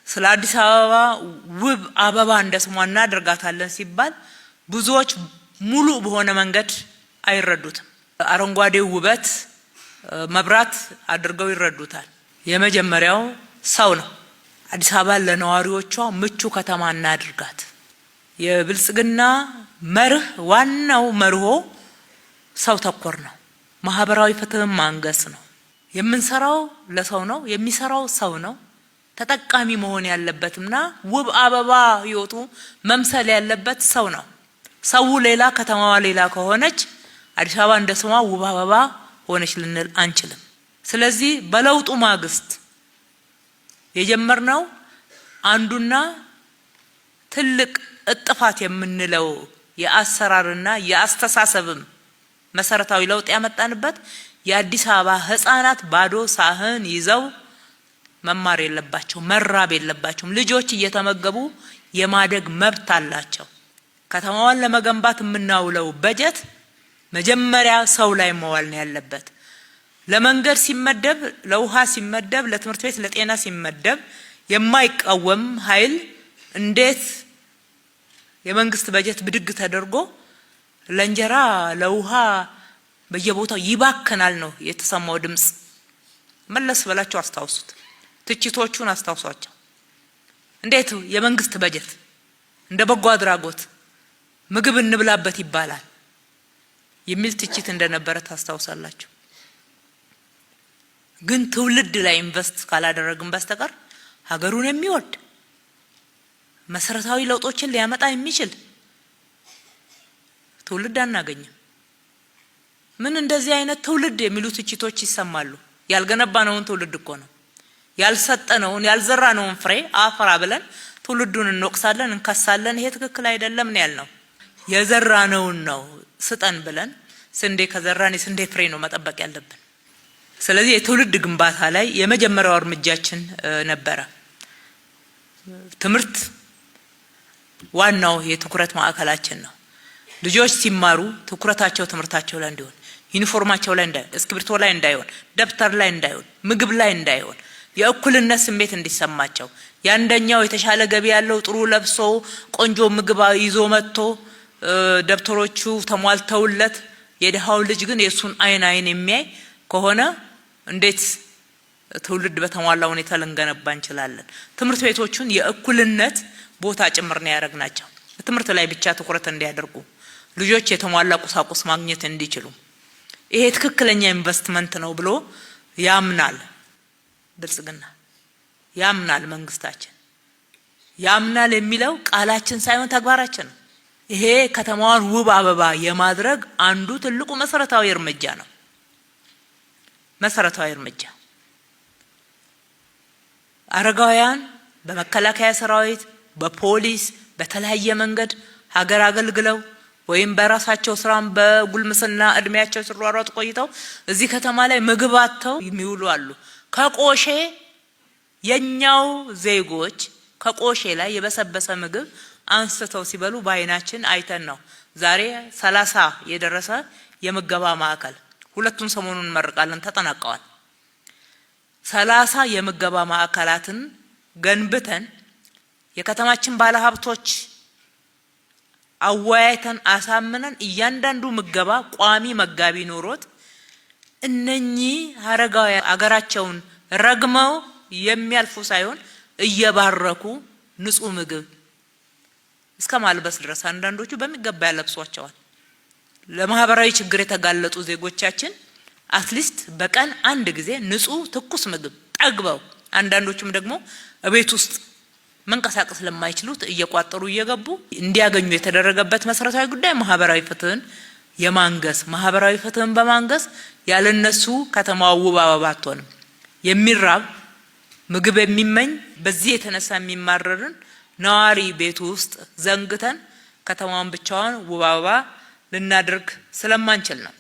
ስለ አዲስ አበባ ውብ አበባ እንደስሟ እናደርጋታለን ሲባል ብዙዎች ሙሉ በሆነ መንገድ አይረዱትም። አረንጓዴው ውበት መብራት አድርገው ይረዱታል። የመጀመሪያው ሰው ነው። አዲስ አበባ ለነዋሪዎቿ ምቹ ከተማ እናድርጋት። የብልጽግና መርህ ዋናው መርሆ ሰው ተኮር ነው። ማህበራዊ ፍትህን ማንገስ ነው። የምንሰራው ለሰው ነው፣ የሚሰራው ሰው ነው። ተጠቃሚ መሆን ያለበትና ውብ አበባ ህይወቱ መምሰል ያለበት ሰው ነው። ሰው ሌላ ከተማዋ ሌላ ከሆነች አዲስ አበባ እንደ ስሟ ውብ አበባ ሆነች ልንል አንችልም። ስለዚህ በለውጡ ማግስት የጀመርነው አንዱና ትልቅ እጥፋት የምንለው የአሰራርና የአስተሳሰብም መሰረታዊ ለውጥ ያመጣንበት የአዲስ አበባ ህፃናት ባዶ ሳህን ይዘው መማር የለባቸው፣ መራብ የለባቸውም። ልጆች እየተመገቡ የማደግ መብት አላቸው። ከተማዋን ለመገንባት የምናውለው በጀት መጀመሪያ ሰው ላይ መዋል ነው ያለበት። ለመንገድ ሲመደብ፣ ለውሃ ሲመደብ፣ ለትምህርት ቤት ለጤና ሲመደብ የማይቃወም ኃይል እንዴት የመንግስት በጀት ብድግ ተደርጎ ለእንጀራ ለውሃ በየቦታው ይባከናል ነው የተሰማው ድምጽ። መለስ ብላችሁ አስታውሱት። ትችቶቹን አስታውሷቸው። እንዴት የመንግስት በጀት እንደ በጎ አድራጎት ምግብ እንብላበት ይባላል የሚል ትችት እንደነበረ ታስታውሳላችሁ። ግን ትውልድ ላይ ኢንቨስት ካላደረግን በስተቀር ሀገሩን የሚወድ መሰረታዊ ለውጦችን ሊያመጣ የሚችል ትውልድ አናገኝም። ምን እንደዚህ አይነት ትውልድ የሚሉ ትችቶች ይሰማሉ። ያልገነባነውን ትውልድ እኮ ነው። ያልሰጠነውን ያልዘራነውን ፍሬ አፈራ ብለን ትውልዱን እንወቅሳለን፣ እንከሳለን። ይሄ ትክክል አይደለም ነው ያልነው። የዘራነውን ነው ስጠን ብለን ስንዴ ከዘራን የስንዴ ፍሬ ነው መጠበቅ ያለብን። ስለዚህ የትውልድ ግንባታ ላይ የመጀመሪያው እርምጃችን ነበረ። ትምህርት ዋናው የትኩረት ማዕከላችን ነው። ልጆች ሲማሩ ትኩረታቸው ትምህርታቸው ላይ እንዲሆን፣ ዩኒፎርማቸው ላይ እንዳይሆን፣ እስክሪብቶ ላይ እንዳይሆን፣ ደብተር ላይ እንዳይሆን፣ ምግብ ላይ እንዳይሆን፣ የእኩልነት ስሜት እንዲሰማቸው፣ ያንደኛው የተሻለ ገቢ ያለው ጥሩ ለብሶ ቆንጆ ምግብ ይዞ መጥቶ ደብተሮቹ ተሟልተውለት የደሃው ልጅ ግን የሱን አይን የሚያይ ከሆነ እንዴት ትውልድ በተሟላ ሁኔታ ልንገነባ እንችላለን? ትምህርት ቤቶቹን የእኩልነት ቦታ ጭምር ነው ያደረግናቸው። ትምህርት ላይ ብቻ ትኩረት እንዲያደርጉ፣ ልጆች የተሟላ ቁሳቁስ ማግኘት እንዲችሉ። ይሄ ትክክለኛ ኢንቨስትመንት ነው ብሎ ያምናል ብልጽግና፣ ያምናል መንግስታችን። ያምናል የሚለው ቃላችን ሳይሆን ተግባራችን ነው። ይሄ ከተማዋን ውብ አበባ የማድረግ አንዱ ትልቁ መሰረታዊ እርምጃ ነው። መሰረታዊ እርምጃ አረጋውያን በመከላከያ ሰራዊት፣ በፖሊስ በተለያየ መንገድ ሀገር አገልግለው ወይም በራሳቸው ስራም በጉልምስና እድሜያቸው ሲሯሯጡ ቆይተው እዚህ ከተማ ላይ ምግብ አጥተው የሚውሉ አሉ። ከቆሼ የኛው ዜጎች ከቆሼ ላይ የበሰበሰ ምግብ አንስተው ሲበሉ በአይናችን አይተን ነው ዛሬ 30 የደረሰ የምገባ ማዕከል ሁለቱን ሰሞኑን እንመርቃለን ተጠናቀዋል። 30 የምገባ ማዕከላትን ገንብተን የከተማችን ባለሀብቶች አወያይተን አሳምነን እያንዳንዱ ምገባ ቋሚ መጋቢ ኖሮት እነኚህ አረጋዊ አገራቸውን ረግመው የሚያልፉ ሳይሆን እየባረኩ ንጹህ ምግብ እስከ ማልበስ ድረስ አንዳንዶቹ በሚገባ ያለብሷቸዋል። ለማህበራዊ ችግር የተጋለጡ ዜጎቻችን አትሊስት በቀን አንድ ጊዜ ንጹህ ትኩስ ምግብ ጠግበው፣ አንዳንዶቹም ደግሞ እቤት ውስጥ መንቀሳቀስ ለማይችሉት እየቋጠሩ እየገቡ እንዲያገኙ የተደረገበት መሰረታዊ ጉዳይ ማህበራዊ ፍትህን የማንገስ፣ ማህበራዊ ፍትህን በማንገስ ያለነሱ ከተማው ውብ አበባ አትሆንም። የሚራብ ምግብ የሚመኝ በዚህ የተነሳ የሚማረርን ነዋሪ ቤቱ ውስጥ ዘንግተን ከተማውን ብቻዋን ውብ አበባ ልናደርግ ስለማንችል ነው።